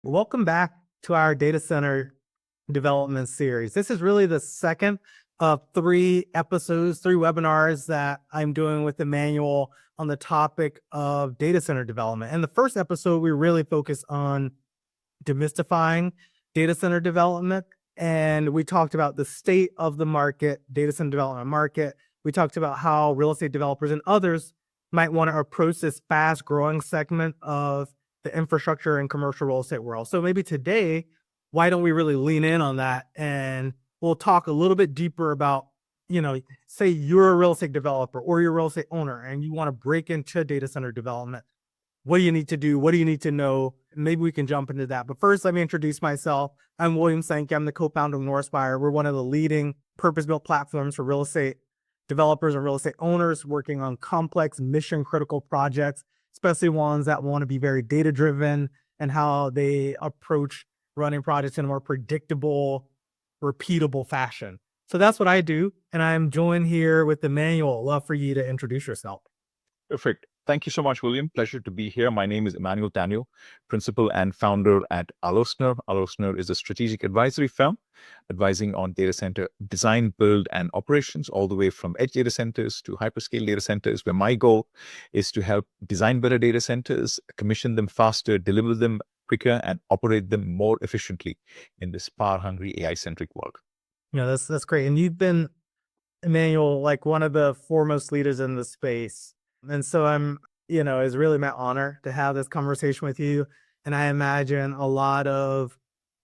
Welcome back to our data center development series. This is really the second of three episodes, three webinars that I'm doing with Emmanuel on the topic of data center development. In the first episode, we really focused on demystifying data center development. And we talked about the state of the market, data center development market. We talked about how real estate developers and others might want to approach this fast growing segment of the infrastructure and commercial real estate world. So maybe today, why don't we really lean in on that? And we'll talk a little bit deeper about, say you're a real estate developer or you're a real estate owner and you want to break into data center development. What do you need to do? What do you need to know? Maybe we can jump into that. But first, let me introduce myself. I'm William Sankey. I'm the co-founder of Northspyre. We're one of the leading purpose-built platforms for real estate developers and real estate owners working on complex mission-critical projects, especially ones that want to be very data-driven and how they approach running projects in a more predictable, repeatable fashion. So that's what I do. And I'm joined here with Emmanuel. Love for you to introduce yourself. Perfect. Thank you so much, William. Pleasure to be here. My name is Emmanuel Daniel, principal and founder at Alosner. Alosner is a strategic advisory firm advising on data center design, build, and operations, all the way from edge data centers to hyperscale data centers, where my goal is to help design better data centers, commission them faster, deliver them quicker, and operate them more efficiently in this power-hungry AI-centric world. Yeah, that's great. And you've been, Emmanuel, like one of the foremost leaders in the space. And so it's really my honor to have this conversation with you. And I imagine a lot of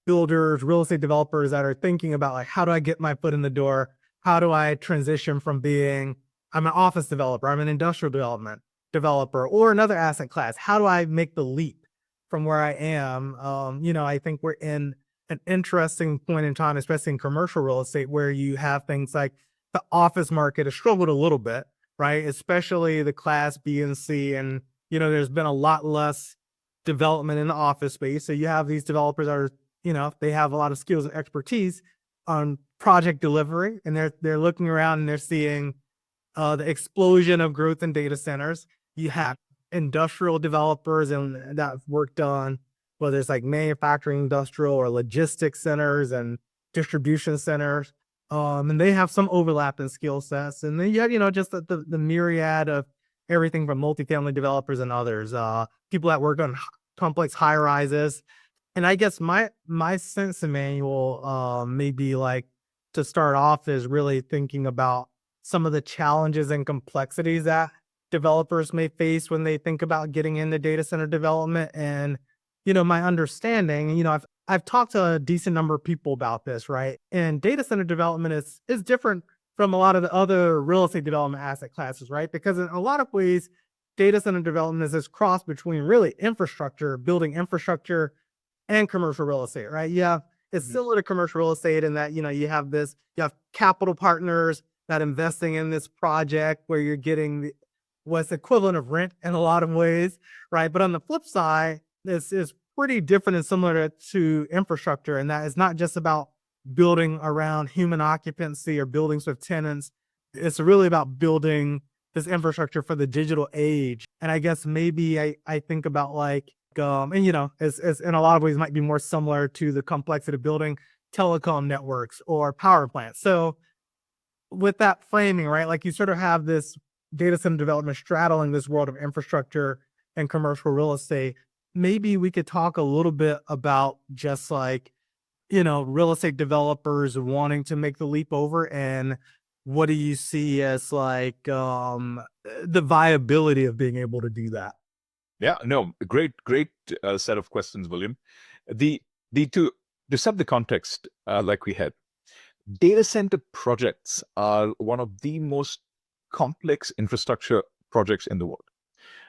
builders, real estate developers that are thinking about like, how do I get my foot in the door? How do I transition from I'm an office developer, I'm an industrial development developer, or another asset class? How do I make the leap from where I am? I think we're in an interesting point in time, especially in commercial real estate, where you have things like the office market has struggled a little bit, right? Especially the class B and C. And, there's been a lot less development in the office space. So you have these developers that are, they have a lot of skills and expertise on project delivery. And they're looking around and they're seeing the explosion of growth in data centers. You have industrial developers and that have worked on whether it's like manufacturing, industrial, or logistics centers and distribution centers. And they have some overlap in skill sets. And then you have, just the myriad of everything from multifamily developers and others, people that work on complex high rises. And I guess my sense, Emmanuel, maybe like to start off is really thinking about some of the challenges and complexities that developers may face when they think about getting into data center development. And, my understanding, I've talked to a decent number of people about this, right? And data center development is different from a lot of the other real estate development asset classes, right? Because in a lot of ways, data center development is this cross between really infrastructure, building infrastructure, and commercial real estate, right? Yeah, it's similar to commercial real estate in that, you have capital partners that investing in this project where you're getting what's equivalent of rent in a lot of ways, right? But on the flip side, this is pretty different and similar to infrastructure, and that is not just about building around human occupancy or buildings with tenants. It's really about building this infrastructure for the digital age. And I guess maybe I think about like, as in a lot of ways might be more similar to the complexity of building telecom networks or power plants. So with that framing, right, like you sort of have this data center development straddling this world of infrastructure and commercial real estate. Maybe we could talk a little bit about just like, real estate developers wanting to make the leap over, and what do you see as like the viability of being able to do that? Yeah, no, great set of questions, William. The to set the context, like we had, data center projects are one of the most complex infrastructure projects in the world,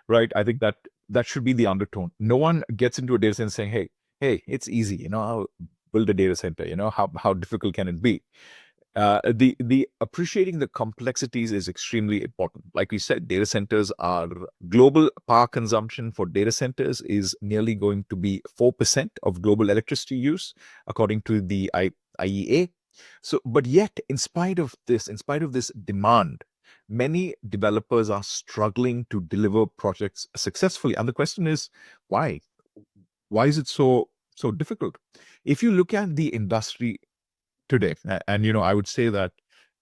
right? I think that should be the undertone. No one gets into a data center saying, hey, it's easy, I'll build a data center, how difficult can it be? The appreciating the complexities is extremely important. Like we said, data centers are global power consumption for data centers is nearly going to be 4% of global electricity use, according to the IEA. So, but yet, in spite of this demand, many developers are struggling to deliver projects successfully. And the question is, why? Why is it so so difficult. If you look at the industry today, and I would say that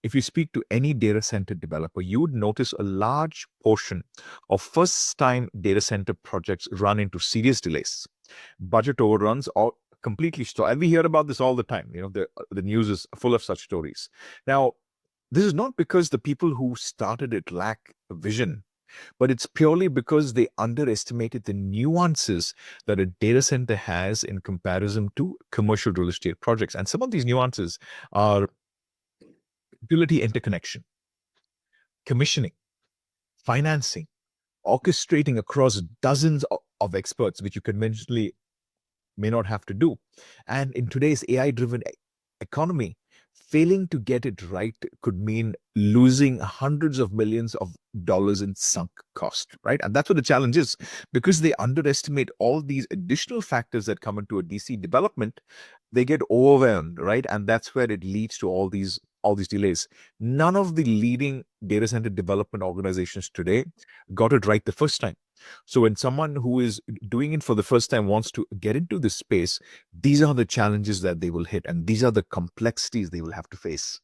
if you speak to any data center developer, you would notice a large portion of first time data center projects run into serious delays, budget overruns, or completely stop. And we hear about this all the time. The news is full of such stories. Now, this is not because the people who started it lack vision, but it's purely because they underestimated the nuances that a data center has in comparison to commercial real estate projects. And some of these nuances are utility interconnection, commissioning, financing, orchestrating across dozens of experts, which you conventionally may not have to do. And in today's AI driven economy, failing to get it right could mean losing hundreds of millions of dollars in sunk cost, right? And that's what the challenge is, because they underestimate all these additional factors that come into a DC development. They get overwhelmed, right? And that's where it leads to all these delays. None of the leading data center development organizations today got it right the first time. So when someone who is doing it for the first time wants to get into this space, these are the challenges that they will hit, and these are the complexities they will have to face.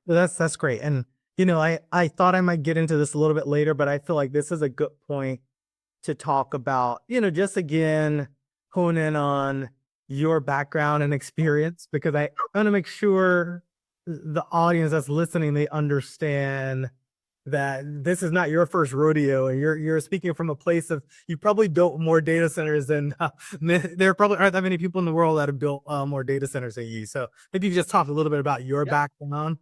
That's great. And I thought I might get into this a little bit later, but I feel like this is a good point to talk about, just again, hone in on your background and experience, because I want to make sure the audience that's listening, they understand that this is not your first rodeo, and you're speaking from a place of, you probably built more data centers than there probably aren't that many people in the world that have built more data centers than you. So maybe you just talk a little bit about your background.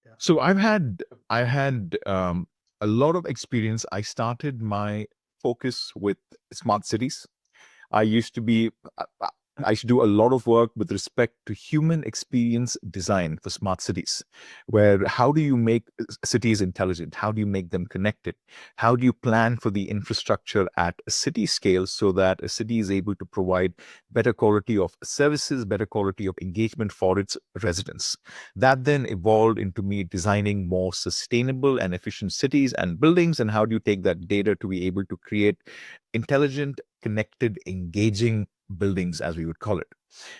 Yeah. So I had a lot of experience. I started my focus with smart cities. I used to be, I used to do a lot of work with respect to human experience design for smart cities, where how do you make cities intelligent? How do you make them connected? How do you plan for the infrastructure at a city scale so that a city is able to provide better quality of services, better quality of engagement for its residents? That then evolved into me designing more sustainable and efficient cities and buildings. And how do you take that data to be able to create intelligent, connected, engaging buildings, as we would call it?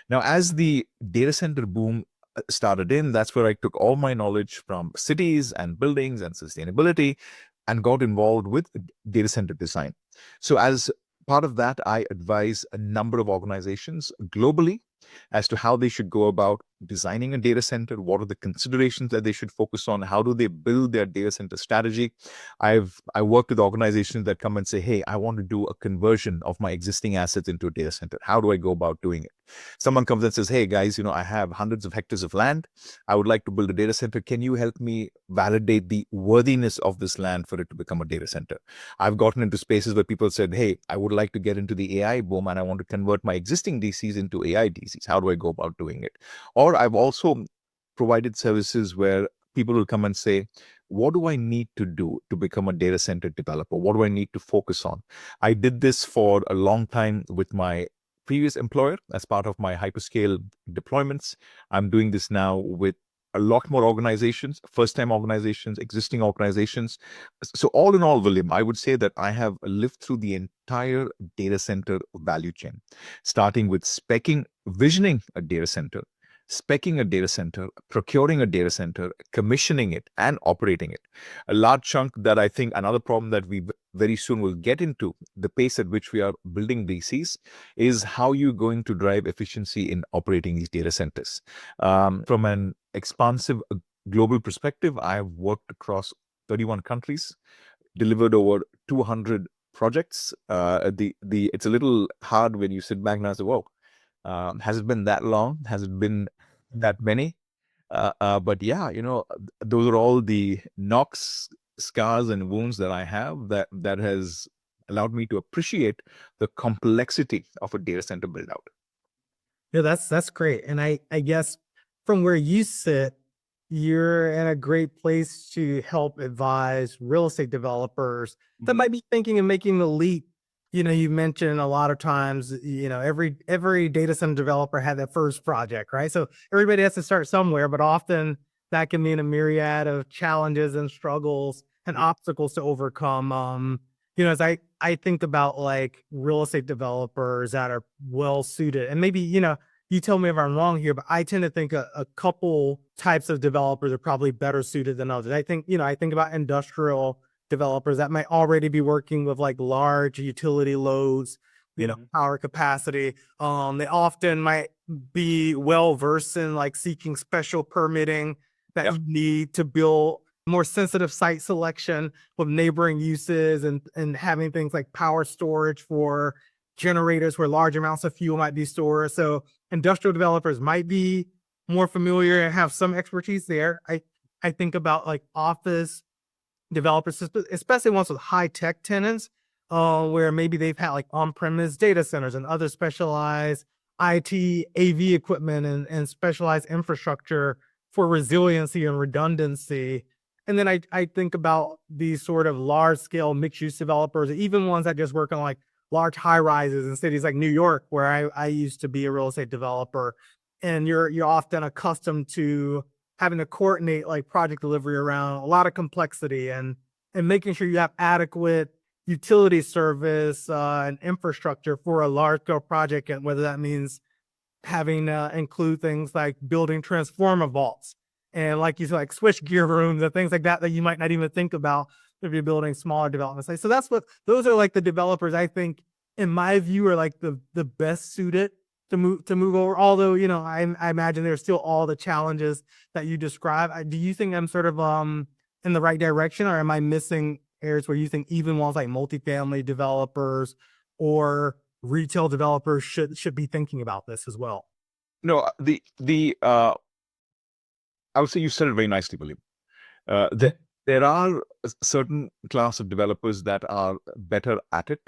Now, as the data center boom started in, that's where I took all my knowledge from cities and buildings and sustainability and got involved with data center design. So, as part of that, I advise a number of organizations globally as to how they should go about designing a data center. What are the considerations that they should focus on? How do they build their data center strategy? I work with organizations that come and say, hey, I want to do a conversion of my existing assets into a data center. How do I go about doing it? Someone comes and says, hey guys, I have hundreds of hectares of land. I would like to build a data center. Can you help me validate the worthiness of this land for it to become a data center? I've gotten into spaces where people said, hey, I would like to get into the AI boom and I want to convert my existing DCs into AI DCs. How do I go about doing it? Or I've also provided services where people will come and say, what do I need to do to become a data center developer? What do I need to focus on? I did this for a long time with my previous employer as part of my hyperscale deployments. I'm doing this now with a lot more organizations, first time organizations, existing organizations. So, all in all, William, I would say that I have lived through the entire data center value chain, starting with specking, visioning a data center, specking a data center, procuring a data center, commissioning it, and operating it. A large chunk that I think another problem that we very soon will get into, the pace at which we are building DCs, is how you're going to drive efficiency in operating these data centers. From an expansive global perspective, I've worked across 31 countries, delivered over 200 projects. The It's a little hard when you sit back and say, "Whoa, has it been that long? Has it been that many?" But yeah, those are all the knocks, scars, and wounds that I have that has allowed me to appreciate the complexity of a data center build out. Yeah, that's great. And I guess from where you sit, you're in a great place to help advise real estate developers that Mhm. might be thinking of making the leap. You mentioned a lot of times, every data center developer had that first project, right? So everybody has to start somewhere, but often that can mean a myriad of challenges and struggles and obstacles to overcome. As I think about like real estate developers that are well suited, and maybe, you tell me if I'm wrong here, but I tend to think a couple types of developers are probably better suited than others. I think about industrial developers that might already be working with like large utility loads, power capacity. They often might be well versed in like seeking special permitting that Yeah. you need to build more sensitive site selection with neighboring uses, and having things like power storage for generators where large amounts of fuel might be stored. So industrial developers might be more familiar and have some expertise there. I think about like office developers, especially ones with high tech tenants, where maybe they've had like on premise data centers and other specialized IT, AV equipment, and specialized infrastructure for resiliency and redundancy. And then I think about these sort of large scale mixed use developers, even ones that just work on like large high rises in cities like New York, where I used to be a real estate developer. And you're often accustomed to having to coordinate like project delivery around a lot of complexity, and making sure you have adequate utility service and infrastructure for a large scale project, and whether that means having include things like building transformer vaults and, like you said, like switch gear rooms and things like that that you might not even think about if you're building smaller development sites. So those are like the developers I think, in my view, are like the best suited to move over. Although, I imagine there's still all the challenges that you describe. Do you think I'm sort of in the right direction, or am I missing areas where you think even ones like multifamily developers or retail developers should be thinking about this as well? No, the I would say you said it very nicely, William. Mhm. There are a certain class of developers that are better at it,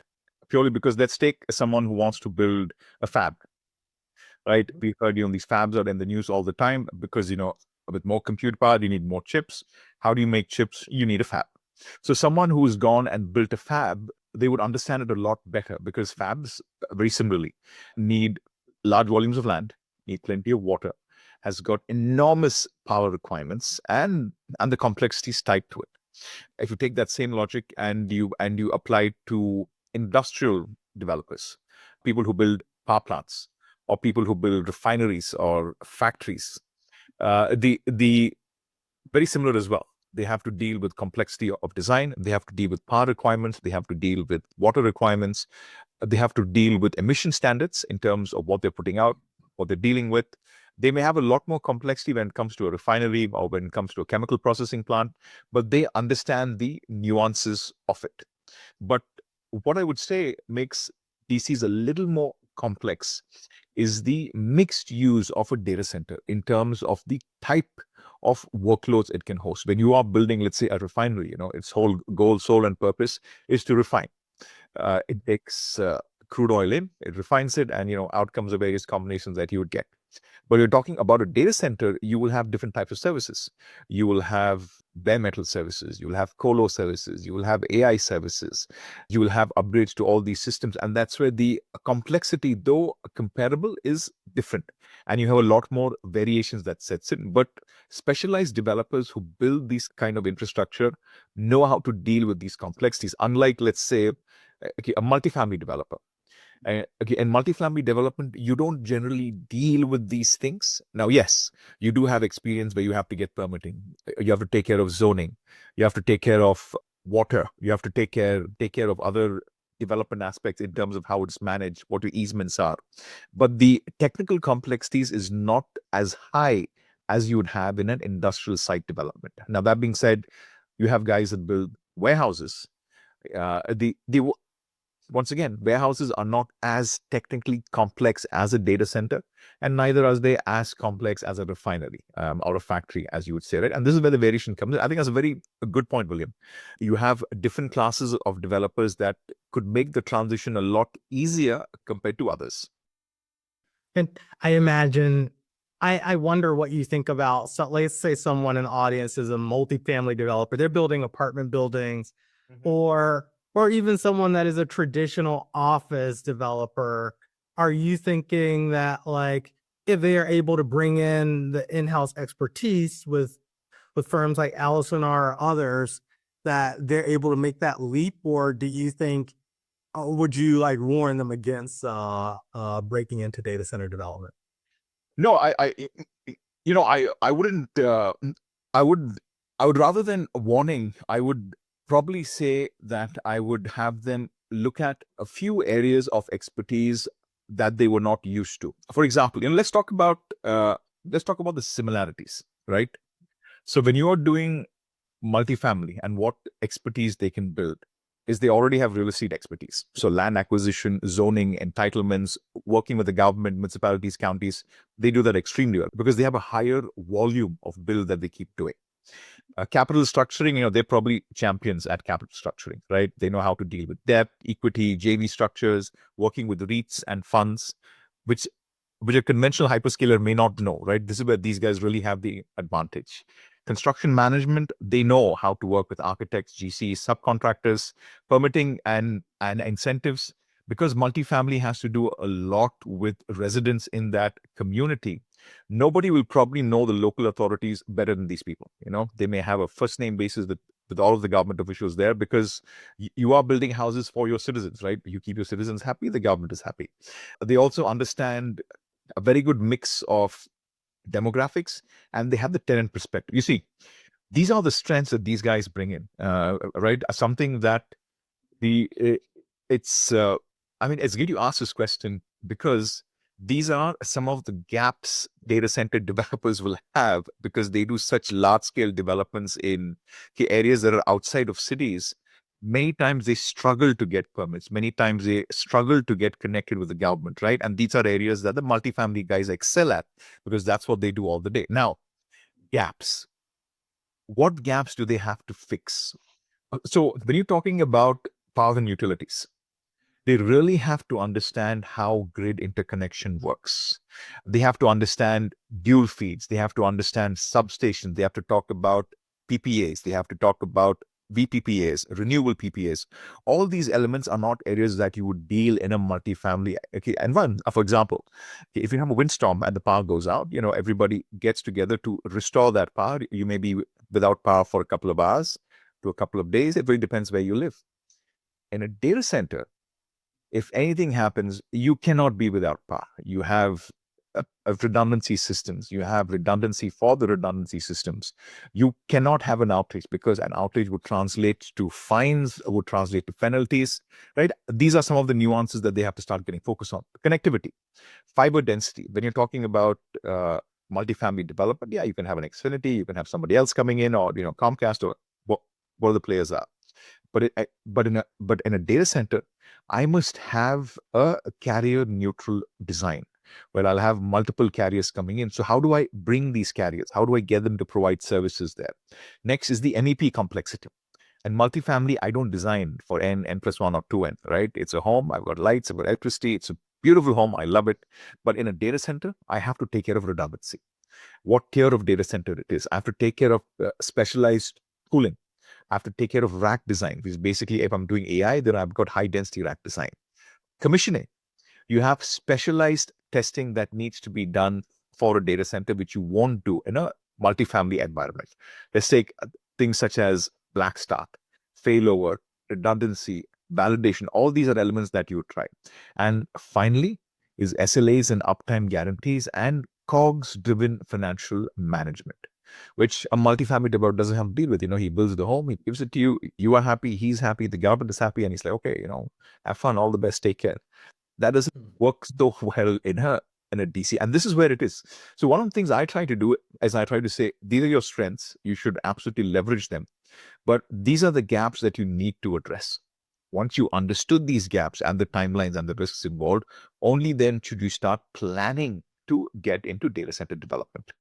purely because let's take someone who wants to build a fab, right? We've heard, these fabs are in the news all the time because, with more compute power, you need more chips. How do you make chips? You need a fab. So someone who's gone and built a fab, they would understand it a lot better, because fabs, very similarly, need large volumes of land, need plenty of water, has got enormous power requirements, and the complexities tied to it. If you take that same logic and you apply it to industrial developers, people who build power plants, or people who build refineries or factories, the very similar as well. They have to deal with complexity of design. They have to deal with power requirements. They have to deal with water requirements. They have to deal with emission standards in terms of what they're putting out, what they're dealing with. They may have a lot more complexity when it comes to a refinery or when it comes to a chemical processing plant, but they understand the nuances of it. But what I would say makes DCs a little more complex is the mixed use of a data center in terms of the type of workloads it can host. When you are building, let's say, a refinery, its whole goal, soul, and purpose is to refine. It takes crude oil in, it refines it, and out comes the various combinations that you would get. But you're talking about a data center, you will have different types of services. You will have bare metal services, you will have colo services, you will have AI services, you will have upgrades to all these systems. And that's where the complexity, though comparable, is different. And you have a lot more variations that sets in. But specialized developers who build these kind of infrastructure know how to deal with these complexities. Unlike, let's say, okay, a multifamily developer. Okay, in multifamily development, you don't generally deal with these things. Now, yes, you do have experience where you have to get permitting. You have to take care of zoning. You have to take care of water. You have to take care of other development aspects in terms of how it's managed, what your easements are. But the technical complexities is not as high as you would have in an industrial site development. Now, that being said, you have guys that build warehouses. The Once again, warehouses are not as technically complex as a data center, and neither are they as complex as a refinery or a factory, as you would say, right? And this is where the variation comes in. I think that's a good point, William. You have different classes of developers that could make the transition a lot easier compared to others. And I imagine, I wonder what you think about. So let's say someone in the audience is a multifamily developer. They're building apartment buildings, Mhm. or even someone that is a traditional office developer. Are you thinking that, like, if they are able to bring in the in-house expertise with firms like Allison or others, that they're able to make that leap, or do you think would you like warn them against breaking into data center development? No, I wouldn't. I would, I would rather than warning, I would probably say that I would have them look at a few areas of expertise that they were not used to. For example, let's talk about the similarities, right? So when you are doing multifamily and what expertise they can build is they already have real estate expertise. So land acquisition, zoning, entitlements, working with the government, municipalities, counties, they do that extremely well because they have a higher volume of build that they keep doing. Capital structuring, they're probably champions at capital structuring, right? They know how to deal with debt, equity, JV structures, working with REITs and funds, which which a conventional hyperscaler may not know, right? This is where these guys really have the advantage. Construction management, they know how to work with architects, GCs, subcontractors, permitting and incentives, because multifamily has to do a lot with residents in that community. Nobody will probably know the local authorities better than these people. They may have a first name basis with all of the government officials there because you are building houses for your citizens, right? You keep your citizens happy, the government is happy. They also understand a very good mix of demographics, and they have the tenant perspective. You see, these are the strengths that these guys bring in, right? Something that the it's I mean, it's good you ask this question because these are some of the gaps data center developers will have because they do such large scale developments in areas that are outside of cities. Many times they struggle to get permits. Many times they struggle to get connected with the government, right? And these are areas that the multifamily guys excel at because that's what they do all the day. Now, gaps. What gaps do they have to fix? So when you're talking about power and utilities, they really have to understand how grid interconnection works. They have to understand dual feeds. They have to understand substations. They have to talk about PPAs. They have to talk about VPPAs, renewable PPAs. All these elements are not areas that you would deal in a multifamily. Okay, and one, for example, if you have a windstorm and the power goes out, everybody gets together to restore that power. You may be without power for a couple of hours to a couple of days. It really depends where you live. In a data center, if anything happens, you cannot be without power. You have a redundancy systems. You have redundancy for the redundancy systems. You cannot have an outage because an outage would translate to fines, would translate to penalties, right? These are some of the nuances that they have to start getting focused on. Connectivity, fiber density. When you're talking about multifamily development, yeah, you can have an Xfinity, you can have somebody else coming in, or Comcast, or what the players are. But in a data center, I must have a carrier neutral design where I'll have multiple carriers coming in. So how do I bring these carriers? How do I get them to provide services there? Next is the MEP complexity. And multifamily, I don't design for n plus 1 or 2n, right? It's a home. I've got lights, I've got electricity. It's a beautiful home. I love it. But in a data center, I have to take care of redundancy. What tier of data center it is. I have to take care of specialized cooling. I have to take care of rack design, which is basically if I'm doing AI, then I've got high density rack design. Commissioning, you have specialized testing that needs to be done for a data center, which you won't do in a multifamily environment. Let's take things such as black start, failover, redundancy, validation. All these are elements that you would try. And finally is SLAs and uptime guarantees and COGS driven financial management, which a multifamily developer doesn't have to deal with. He builds the home, he gives it to you, you are happy, he's happy, the government is happy, and he's like, okay, have fun, all the best, take care. That doesn't work so well in a DC. And this is where it is. So one of the things I try to do is I try to say, these are your strengths, you should absolutely leverage them. But these are the gaps that you need to address. Once you understood these gaps and the timelines and the risks involved, only then should you start planning to get into data center development.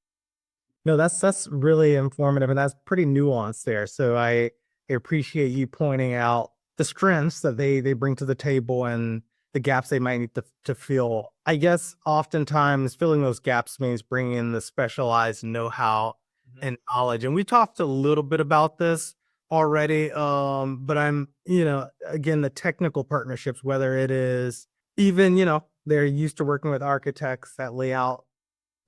No, that's really informative, and that's pretty nuanced there. So I appreciate you pointing out the strengths that they bring to the table and the gaps they might need to fill. I guess oftentimes filling those gaps means bringing in the specialized know-how and knowledge. And we talked a little bit about this already, but I'm, again, the technical partnerships, whether it is even, they're used to working with architects that lay out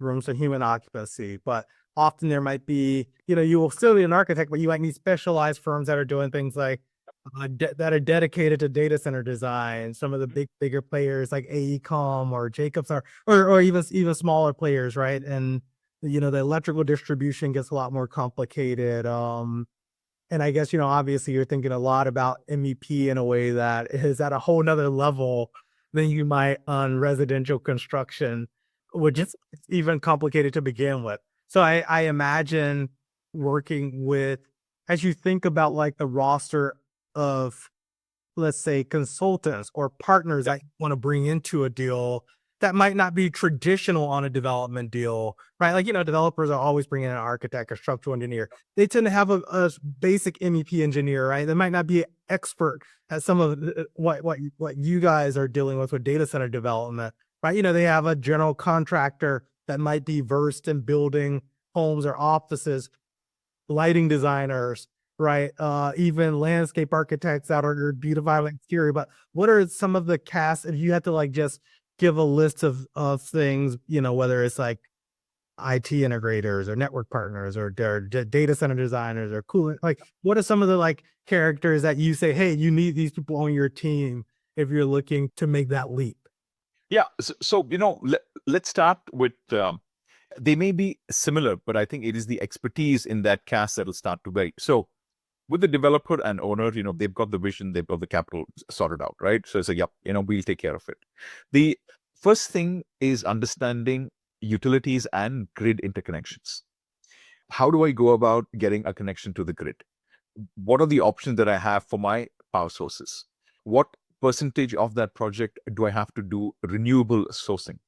rooms of human occupancy, but often there might be, you will still need an architect, but you might need specialized firms that are doing things like that are dedicated to data center design. Some of the bigger players like AECOM or Jacobs or even smaller players, right? And the electrical distribution gets a lot more complicated. And I guess, obviously you're thinking a lot about MEP in a way that is at a whole nother level than you might on residential construction, which is even complicated to begin with. So I imagine working with, as you think about like the roster of, let's say, consultants or partners Yeah. that you want to bring into a deal that might not be traditional on a development deal, right? Like, developers are always bringing in an architect, a structural engineer. They tend to have a basic MEP engineer, right? They might not be expert at some of what you guys are dealing with data center development, right? They have a general contractor that might be versed in building homes or offices, lighting designers, right? Even landscape architects that are beautifying the exterior. But what are some of the casts, if you had to like just give a list of things, whether it's like IT integrators or network partners or data center designers or cooling, like what are some of the like characters that you say, hey, you need these people on your team if you're looking to make that leap? Yeah. So let's start with they may be similar, but I think it is the expertise in that cast that will start to vary. So with the developer and owner, they've got the vision, they've got the capital sorted out, right? So it's like, yep, we'll take care of it. The first thing is understanding utilities and grid interconnections. How do I go about getting a connection to the grid? What are the options that I have for my power sources? What percentage of that project do I have to do renewable sourcing?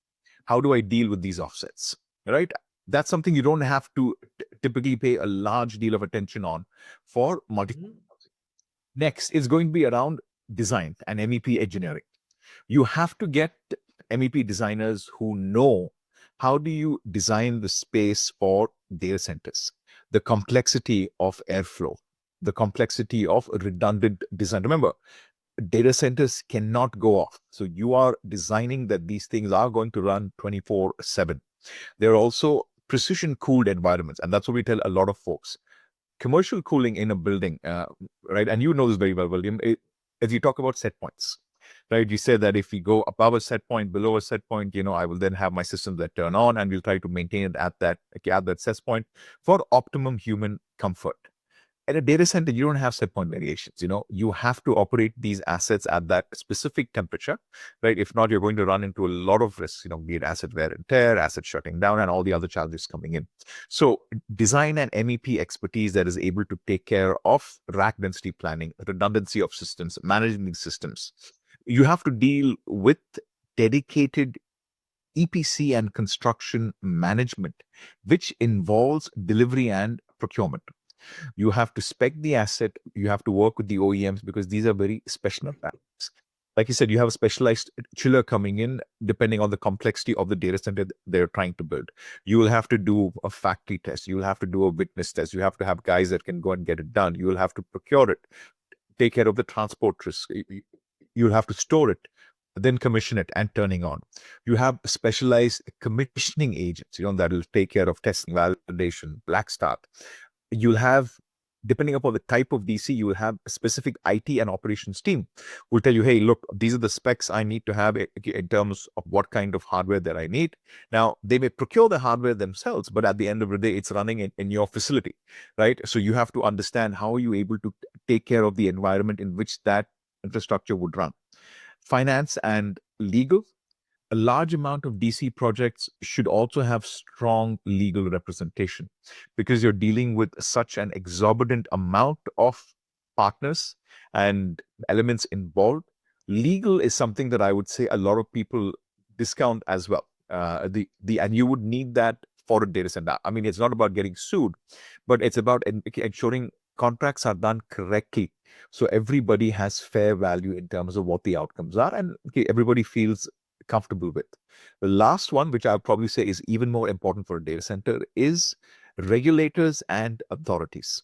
How do I deal with these offsets? Right? That's something you don't have to typically pay a large deal of attention on for multi. Next is going to be around design and MEP engineering. You have to get MEP designers who know how do you design the space for data centers, the complexity of airflow, the complexity of redundant design. Remember, data centers cannot go off. So you are designing that these things are going to run 24/7. They're also precision cooled environments. And that's what we tell a lot of folks. Commercial cooling in a building, right? And you know this very well, William, as you talk about set points, right? You said that if we go above a set point, below a set point, I will then have my systems that turn on and we'll try to maintain it at that set point for optimum human comfort. At a data center, you don't have set point variations. You have to operate these assets at that specific temperature, right? If not, you're going to run into a lot of risks, be it asset wear and tear, asset shutting down, and all the other challenges coming in. So design and MEP expertise that is able to take care of rack density planning, redundancy of systems, managing these systems. You have to deal with dedicated EPC and construction management, which involves delivery and procurement. You have to spec the asset. You have to work with the OEMs because these are very special packs. Like you said, you have a specialized chiller coming in depending on the complexity of the data center they're trying to build. You will have to do a factory test. You will have to do a witness test. You have to have guys that can go and get it done. You will have to procure it, take care of the transport risk. You'll have to store it, then commission it and turning on. You have specialized commissioning agents, that will take care of testing, validation, black start. You'll have, depending upon the type of DC, you will have a specific IT and operations team who will tell you, hey, look, these are the specs I need to have in terms of what kind of hardware that I need. Now, they may procure the hardware themselves, but at the end of the day, it's running in your facility, right? So you have to understand how are you able to take care of the environment in which that infrastructure would run. Finance and legal. A large amount of DC projects should also have strong legal representation because you're dealing with such an exorbitant amount of partners and elements involved. Legal is something that I would say a lot of people discount as well. And you would need that for a data center. I mean, it's not about getting sued, but it's about ensuring contracts are done correctly so everybody has fair value in terms of what the outcomes are and everybody feels comfortable with. The last one, which I'll probably say is even more important for a data center, is regulators and authorities.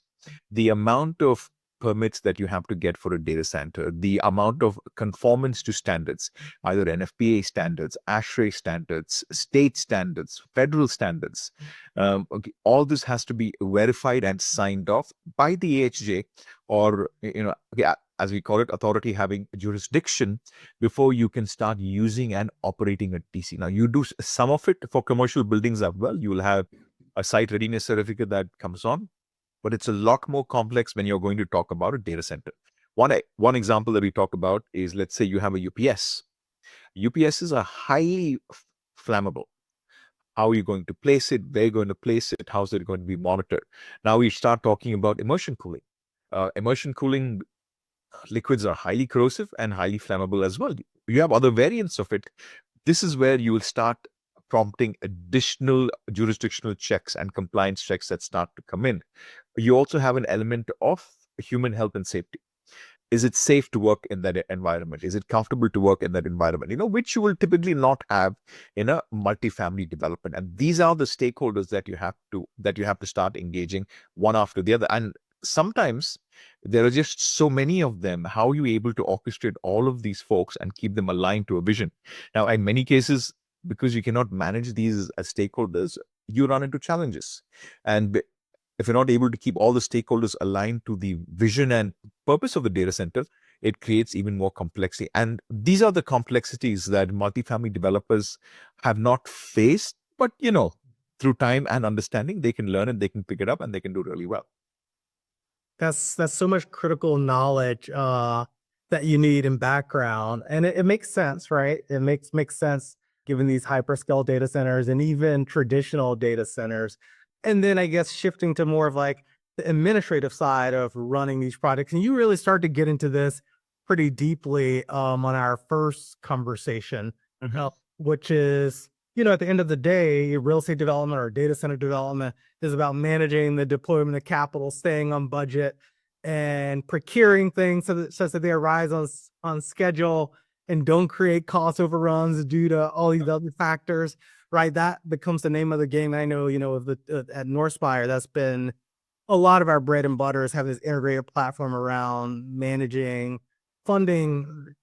The amount of permits that you have to get for a data center, the amount of conformance to standards, either NFPA standards, ASHRAE standards, state standards, federal standards. Okay, all this has to be verified and signed off by the AHJ, or okay, as we call it, authority having jurisdiction, before you can start using and operating a DC. Now, you do some of it for commercial buildings as well. You will have a site readiness certificate that comes on, but it's a lot more complex when you're going to talk about a data center. One example that we talk about is, let's say you have a UPS. UPSs are highly flammable. How are you going to place it? Where are you going to place it? How's it going to be monitored? Now we start talking about immersion cooling. Immersion cooling liquids are highly corrosive and highly flammable as well. You have other variants of it. This is where you will start prompting additional jurisdictional checks and compliance checks that start to come in. You also have an element of human health and safety. Is it safe to work in that environment? Is it comfortable to work in that environment? Which you will typically not have in a multifamily development. And these are the stakeholders that you have to start engaging one after the other. And sometimes there are just so many of them. How are you able to orchestrate all of these folks and keep them aligned to a vision? Now, in many cases, because you cannot manage these as stakeholders, you run into challenges. And if you're not able to keep all the stakeholders aligned to the vision and purpose of the data center, it creates even more complexity. And these are the complexities that multifamily developers have not faced, but through time and understanding, they can learn and they can pick it up and they can do really well. That's so much critical knowledge that you need in background, and it makes sense, right? It makes sense given these hyperscale data centers and even traditional data centers. And then I guess shifting to more of like the administrative side of running these projects, and you really start to get into this pretty deeply on our first conversation, which is at the end of the day, real estate development or data center development is about managing the deployment of capital, staying on budget, and procuring things such that they arise on schedule and don't create cost overruns due to all these other factors, right? That becomes the name of the game. I know, at Northspyre, that's been a lot of our bread and butter is having this integrated platform around managing funding,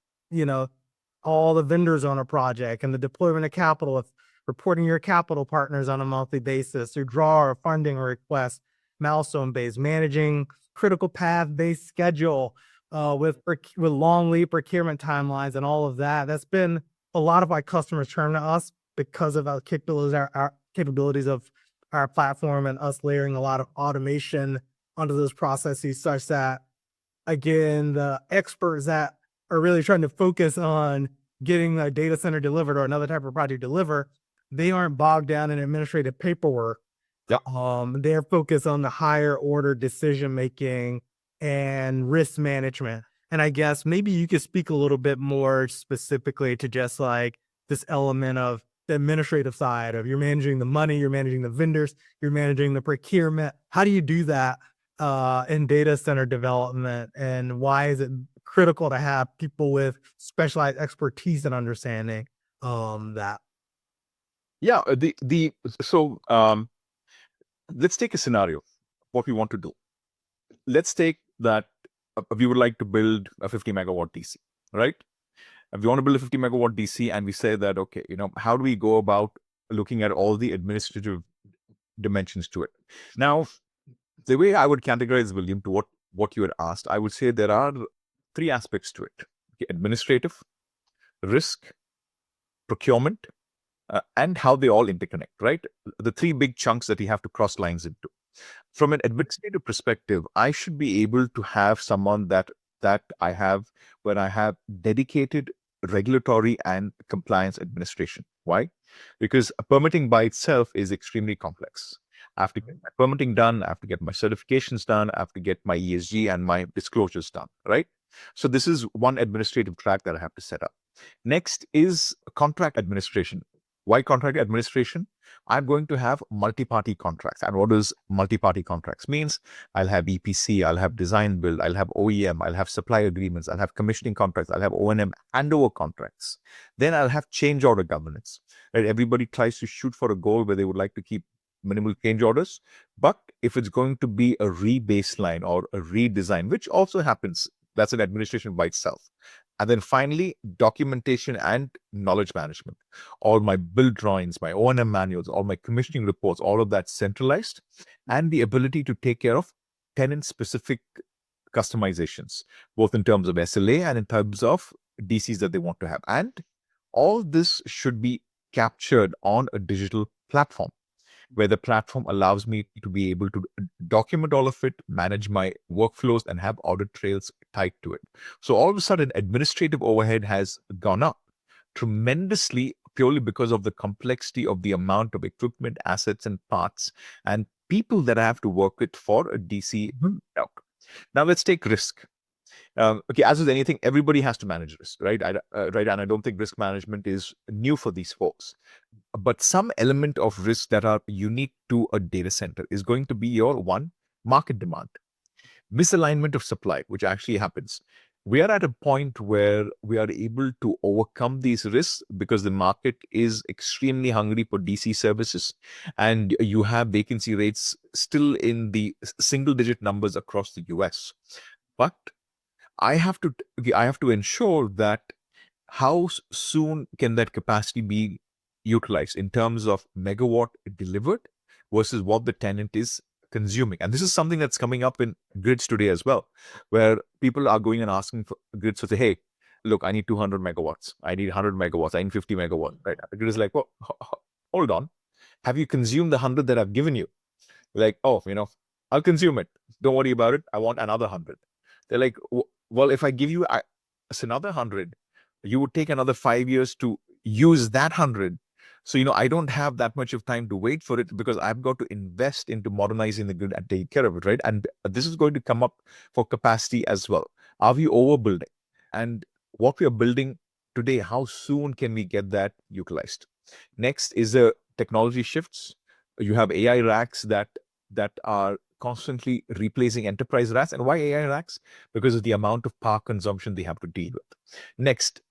all the vendors on a project and the deployment of capital, of reporting your capital partners on a monthly basis through draw or funding requests, milestone based, managing critical path based schedule with long lead procurement timelines and all of that. That's been a lot of why customers turn to us because of our capabilities of our platform and us layering a lot of automation onto those processes, such that, again, the experts that are really trying to focus on getting a data center delivered or another type of project delivered, they aren't bogged down in administrative paperwork. Yep. They're focused on the higher order decision making and risk management. And I guess maybe you could speak a little bit more specifically to just like this element of the administrative side of you're managing the money, you're managing the vendors, you're managing the procurement. How do you do that in data center development, and why is it critical to have people with specialized expertise and understanding that? Yeah. Let's take a scenario. What we want to do. Let's take that we would like to build a 50 megawatt DC, right? If we want to build a 50 megawatt DC, and we say that, okay, how do we go about looking at all the administrative dimensions to it? Now, the way I would categorize, William, to what you had asked, I would say there are three aspects to it: okay, administrative, risk, procurement, and how they all interconnect, right? The three big chunks that you have to cross lines into. From an administrative perspective, I should be able to have someone that I have when I have dedicated regulatory and compliance administration. Why? Because permitting by itself is extremely complex. I have to get my permitting done, I have to get my certifications done, I have to get my ESG and my disclosures done, right? So this is one administrative track that I have to set up. Next is contract administration. Why contract administration? I'm going to have multi-party contracts. And what does multi-party contracts means? I'll have EPC, I'll have design build, I'll have OEM, I'll have supply agreements, I'll have commissioning contracts, I'll have O&M handover contracts. Then I'll have change order governance. Right? Everybody tries to shoot for a goal where they would like to keep minimal change orders. But if it's going to be a rebaseline or a redesign, which also happens, that's an administration by itself. And then finally, documentation and knowledge management. All my build drawings, my O&M manuals, all my commissioning reports, all of that centralized, and the ability to take care of tenant-specific customizations, both in terms of SLA and in terms of DCs that they want to have. And all this should be captured on a digital platform, where the platform allows me to be able to document all of it, manage my workflows, and have audit trails tied to it. So all of a sudden, administrative overhead has gone up tremendously purely because of the complexity of the amount of equipment, assets, and parts and people that I have to work with for a DC dock. Now let's take risk. Okay, as with anything, everybody has to manage risk, right? Right, and I don't think risk management is new for these folks. But some element of risk that are unique to a data center is going to be your one, market demand, misalignment of supply, which actually happens. We are at a point where we are able to overcome these risks because the market is extremely hungry for DC services, and you have vacancy rates still in the single digit numbers across the US. But I have to ensure that how soon can that capacity be utilized in terms of megawatt delivered versus what the tenant is consuming. And this is something that's coming up in grids today as well, where people are going and asking for grids to say, hey, look, I need 200 megawatts, I need 100 megawatts, I need 50 megawatts, right? The grid is like, well, hold on, have you consumed the 100 that I've given you? Like, oh, I'll consume it. Don't worry about it. I want another 100. They're like, well, if I give you another 100, you would take another 5 years to use that 100. So, I don't have that much of time to wait for it because I've got to invest into modernizing the grid and taking care of it, right? And this is going to come up for capacity as well. Are we overbuilding? And what we are building today, how soon can we get that utilized? Next is the technology shifts. You have AI racks that are constantly replacing enterprise racks. And why AI racks? Because of the amount of power consumption they have to deal with. Next,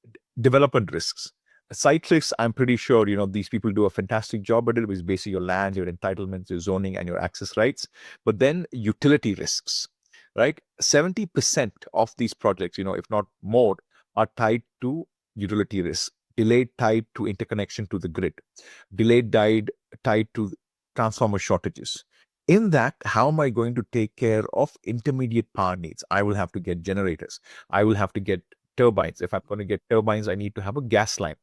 development risks. Site risks, I'm pretty sure, these people do a fantastic job at it, which is basically your land, your entitlements, your zoning, and your access rights. But then utility risks, right? 70% of these projects, if not more, are tied to utility risks. Delayed tied to interconnection to the grid. Delayed tied to transformer shortages. In that, how am I going to take care of intermediate power needs? I will have to get generators. I will have to get turbines. If I'm going to get turbines, I need to have a gas line,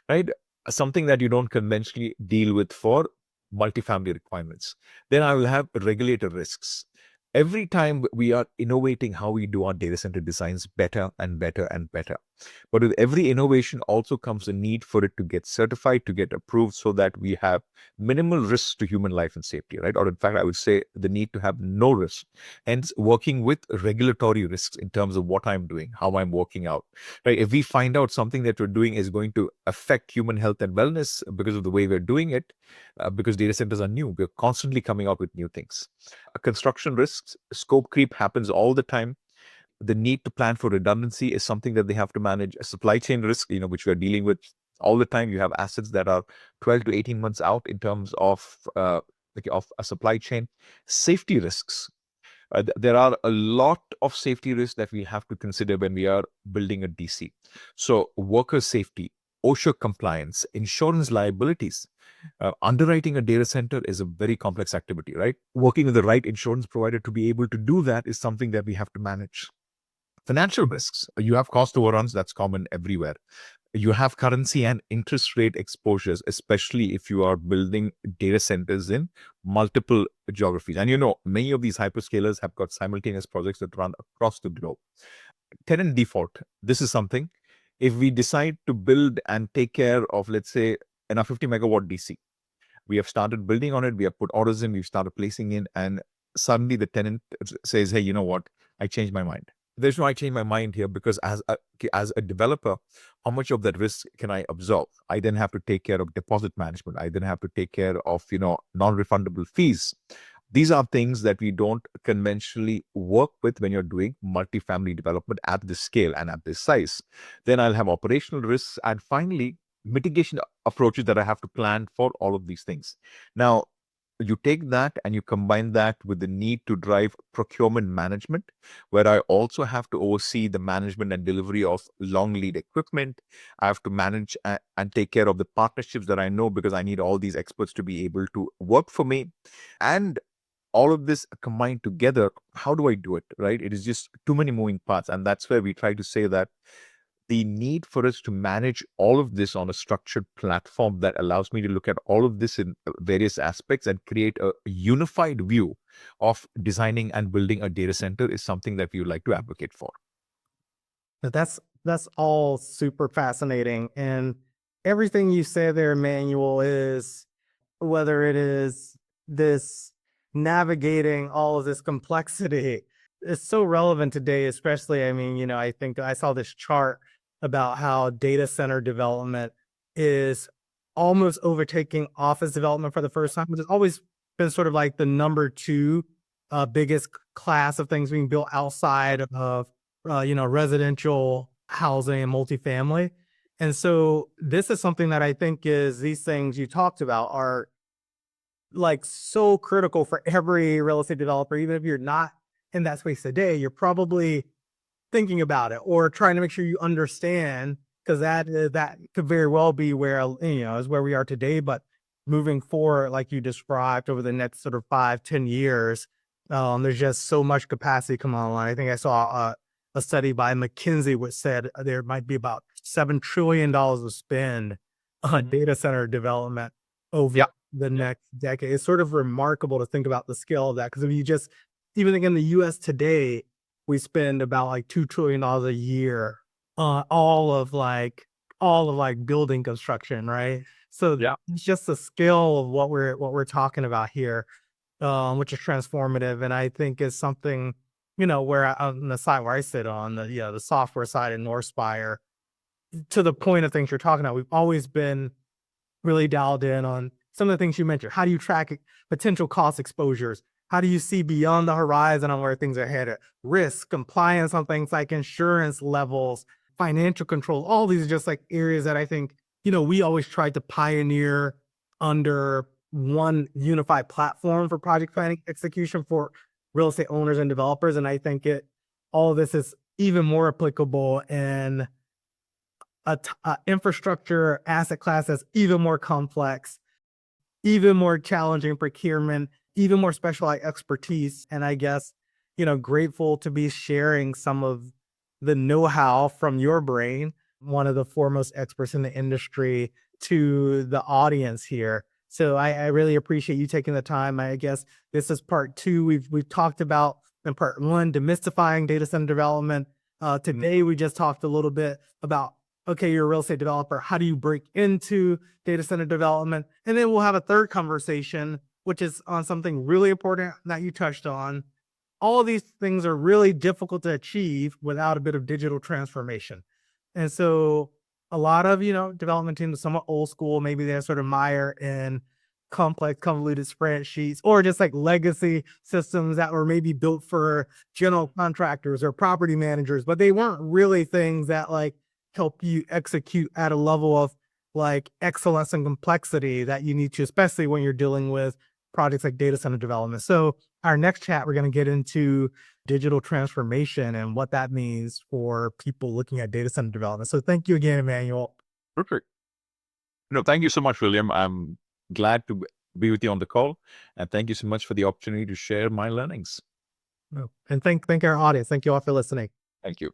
right? Something that you don't conventionally deal with for multifamily requirements. Then I will have regulator risks. Every time we are innovating how we do our data center designs better and better and better. But with every innovation also comes a need for it to get certified, to get approved so that we have minimal risks to human life and safety, right? Or in fact, I would say the need to have no risk. Hence, working with regulatory risks in terms of what I'm doing, how I'm working out, right? If we find out something that we're doing is going to affect human health and wellness because of the way we're doing it, because data centers are new, we're constantly coming out with new things. Construction risks, scope creep happens all the time. The need to plan for redundancy is something that they have to manage. A supply chain risk, which we are dealing with all the time. You have assets that are 12 to 18 months out in terms of a supply chain. Safety risks. There are a lot of safety risks that we have to consider when we are building a DC. So worker safety, OSHA compliance, insurance liabilities. Underwriting a data center is a very complex activity, right? Working with the right insurance provider to be able to do that is something that we have to manage. Financial risks. You have cost overruns, that's common everywhere. You have currency and interest rate exposures, especially if you are building data centers in multiple geographies. And many of these hyperscalers have got simultaneous projects that run across the globe. Tenant default. This is something. If we decide to build and take care of, let's say, a 50 megawatt DC, we have started building on it, we have put orders in, we've started placing in, and suddenly the tenant says, hey, you know what? I changed my mind. There's no I change my mind here because as a developer, how much of that risk can I absorb? I then have to take care of deposit management. I then have to take care of, non-refundable fees. These are things that we don't conventionally work with when you're doing multifamily development at this scale and at this size. Then I'll have operational risks. And finally, mitigation approaches that I have to plan for all of these things. Now, you take that and you combine that with the need to drive procurement management, where I also have to oversee the management and delivery of long lead equipment. I have to manage and take care of the partnerships that I know, because I need all these experts to be able to work for me. And all of this combined together, how do I do it? Right? It is just too many moving parts. And that's where we try to say that the need for us to manage all of this on a structured platform that allows me to look at all of this in various aspects and create a unified view of designing and building a data center is something that we would like to advocate for. But that's all super fascinating. And everything you say there, Emmanuel, is whether it is this navigating all of this complexity, it's so relevant today, especially. I mean, I think I saw this chart about how data center development is almost overtaking office development for the first time, which has always been sort of like the number two biggest class of things being built outside of residential housing and multifamily. And so this is something that I think is these things you talked about are like so critical for every real estate developer. Even if you're not in that space today, you're probably thinking about it or trying to make sure you understand, because that could very well be where is where we are today. But moving forward, like you described, over the next sort of 5-10 years, there's just so much capacity coming online. I think I saw a study by McKinsey which said there might be about $7 trillion to spend on data center development over Yeah. the next decade. It's sort of remarkable to think about the scale of that, because if you just even think in the U.S. today, we spend about like $2 trillion a year on all of building construction, right? So Yeah. it's just the scale of what we're talking about here, which is transformative, and I think is something where on the side where I sit on the software side in Northspyre, to the point of things you're talking about, we've always been really dialed in on some of the things you mentioned. How do you track potential cost exposures? How do you see beyond the horizon on where things are headed? Risk, compliance on things like insurance levels, financial control. All these are just like areas that I think, we always tried to pioneer under one unified platform for project planning execution for real estate owners and developers. And I think all of this is even more applicable in infrastructure asset class that's even more complex, even more challenging procurement, even more specialized expertise. And I guess, grateful to be sharing some of the know-how from your brain, one of the foremost experts in the industry, to the audience here. So I really appreciate you taking the time. I guess this is part two. We've talked about in part one, demystifying data center development. Today, we just talked a little bit about, okay, you're a real estate developer. How do you break into data center development? And then we'll have a third conversation, which is on something really important that you touched on. All of these things are really difficult to achieve without a bit of digital transformation. And so a lot of, development teams are somewhat old school. Maybe they're sort of mire in complex, convoluted spreadsheets or just like legacy systems that were maybe built for general contractors or property managers, but they weren't really things that like help you execute at a level of like excellence and complexity that you need to, especially when you're dealing with projects like data center development. So our next chat, we're going to get into digital transformation and what that means for people looking at data center development. So thank you again, Emmanuel. Perfect. No, thank you so much, William. I'm glad to be with you on the call. And thank you so much for the opportunity to share my learnings. And thank our audience. Thank you all for listening. Thank you.